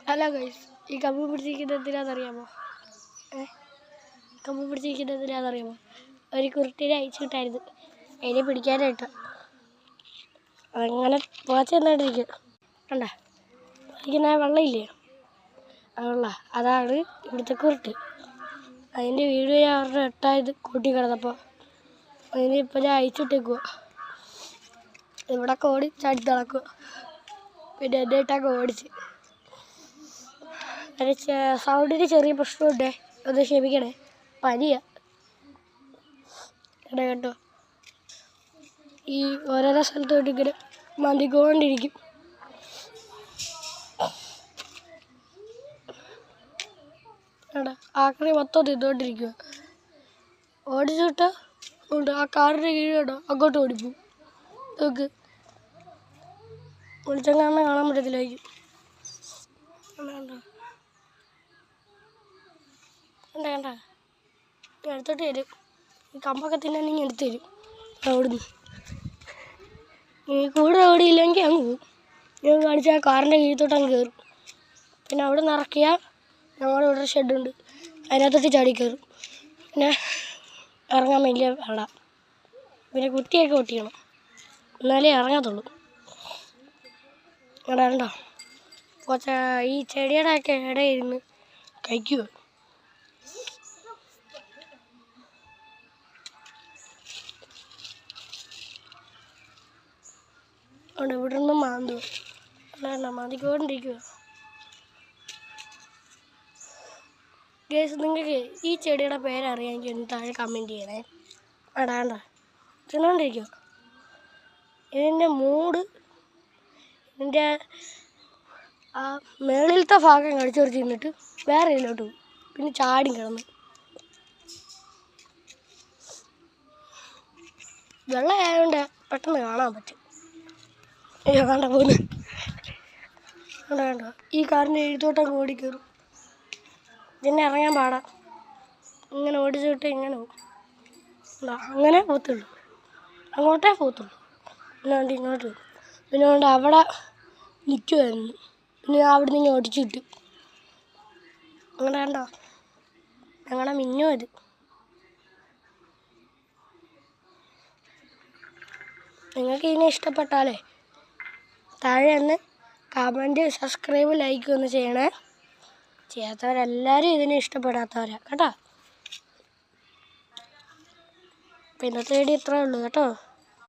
Hello guys, ഈ കമ്പ് പിടിച്ചിരിക്കുന്നത് എന്തിനാണെന്നറിയാമോ? കമ്പ് പിടിച്ചിരിക്കുന്നത് എന്തിനാണെന്നറിയാമോ? ഒരു കുരുട്ടിനെ അയച്ചു വിട്ടായിരുന്നു അതിനെ പിടിക്കാനായിട്ട്. അതങ്ങനെ പോച്ച എന്നിട്ടിരിക്കും. കണ്ട ഇരിക്കുന്ന വെള്ളമില്ലേ, ആ വെള്ള അതാണ് ഇവിടുത്തെ കുരുട്ട്. അതിൻ്റെ വീഡിയോ ഞാൻ അവരുടെ എട്ടായത് കൂട്ടി കിടന്നപ്പോൾ അതിന് ഇപ്പോൾ ഞാൻ അയച്ചിട്ടേക്കുക. ഇവിടെ ഓടി ചാടി നടക്കുക. പിന്നെ എൻ്റെ ഇട്ടൊക്കെ ഓടിച്ച്. അതിന് സൗണ്ടിന് ചെറിയ പ്രശ്നമുണ്ടേ, ഒന്ന് ക്ഷമിക്കണേ, പനിയാ കേട്ടോ. ഈ ഓരോരോ സ്ഥലത്തോട്ട് ഇങ്ങനെ മന്തിക്കൊണ്ടിരിക്കും. എടാ ആക്രി മൊത്തം തിന്നുകൊണ്ടിരിക്കുക. ഓടിച്ചിട്ട് ഉണ്ട് ആ കാറിൻ്റെ കീഴുണ്ടോ അങ്ങോട്ട് ഓടിപ്പോവും. നോക്ക്, വിളിച്ചെങ്ങാണ്ട് കാണാൻ പറ്റത്തില്ലായിരിക്കും. കണ്ട കണ്ട എടുത്തോട്ട് തരും. ഈ കമ്പൊക്കെ തിന്നാണെങ്കിൽ എടുത്ത് തരും. അവിടുന്ന് ഈ കൂടെ ഓടിയില്ലെങ്കിൽ അങ്ങ് പോവും. ഞാൻ കാണിച്ച ആ കാറിൻ്റെ കീഴത്തോട്ട് അങ്ങ് കയറും. പിന്നെ അവിടെ നിന്ന് ഇറക്കിയാൽ ഞങ്ങളുടെ ഇവിടെ ഷെഡുണ്ട്, അതിനകത്തോട്ട് ചാടി കയറും. പിന്നെ ഇറങ്ങാൻ വലിയ പാടാ. പിന്നെ കുറ്റിയൊക്കെ ഒട്ടിക്കണം, എന്നാലേ ഇറങ്ങത്തുള്ളൂ. ഇവിടെ ഉണ്ടോ കുറച്ച് ഈ ചെടിയുടെ ഒക്കെ ഇടയിരുന്ന് കഴിക്കുമോ. അവിടെ ഇവിടെ നിന്ന് മാന്തുക, അല്ല മാന്തിക്കൊണ്ടിരിക്കുക. ഗൈസ്, നിങ്ങൾക്ക് ഈ ചെടിയുടെ പേരറിയാമെങ്കിൽ ഒന്ന് താഴെ കമൻറ്റ് ചെയ്യണേ. വേണ്ട തിന്നോണ്ടിരിക്കുക. ഇതിൻ്റെ മൂട് ഇതിൻ്റെ ആ മേളിലത്തെ ഭാഗം കടിച്ചോറ് തിന്നിട്ട് വേറെ ഇതിലോട്ട് പോകും. പിന്നെ ചാടി കിടന്ന് വെള്ളമായതുകൊണ്ട് പെട്ടെന്ന് കാണാൻ പറ്റും. അയ്യോ വേണ്ട പോകുന്നു. വേണ്ട ഈ കാറിൻ്റെ എഴുത്തോട്ടൊക്കെ ഓടിക്കയറും. പിന്നെ ഇറങ്ങാൻ പാടാ. ഇങ്ങനെ ഓടിച്ചിട്ട് ഇങ്ങനെ പോകും. അങ്ങനെ പോത്തുള്ളൂ, അങ്ങോട്ടേ പോത്തുള്ളൂ. പിന്നെ ഇങ്ങോട്ട് പോകും. പിന്നെ കൊണ്ട് അവിടെ നിൽക്കുമായിരുന്നു. പിന്നെ അവിടെ നിന്ന് ഓടിച്ചു കിട്ടും. അങ്ങനെ കണ്ടോ ഞങ്ങളുടെ മിന്നു അത്. നിങ്ങൾക്ക് ഇതിനെ ഇഷ്ടപ്പെട്ടാലേ താഴെ ഒന്ന് കമൻറ്റ്, സബ്സ്ക്രൈബ്, ലൈക്ക് ഒന്ന് ചെയ്യണേ. ചെയ്യാത്തവരെല്ലാവരും ഇതിനെ ഇഷ്ടപ്പെടാത്തവരാ കേട്ടോ. അപ്പോൾ ഇന്നത്തെ വീഡിയോ ഇത്രയേ ഉള്ളൂ കേട്ടോ.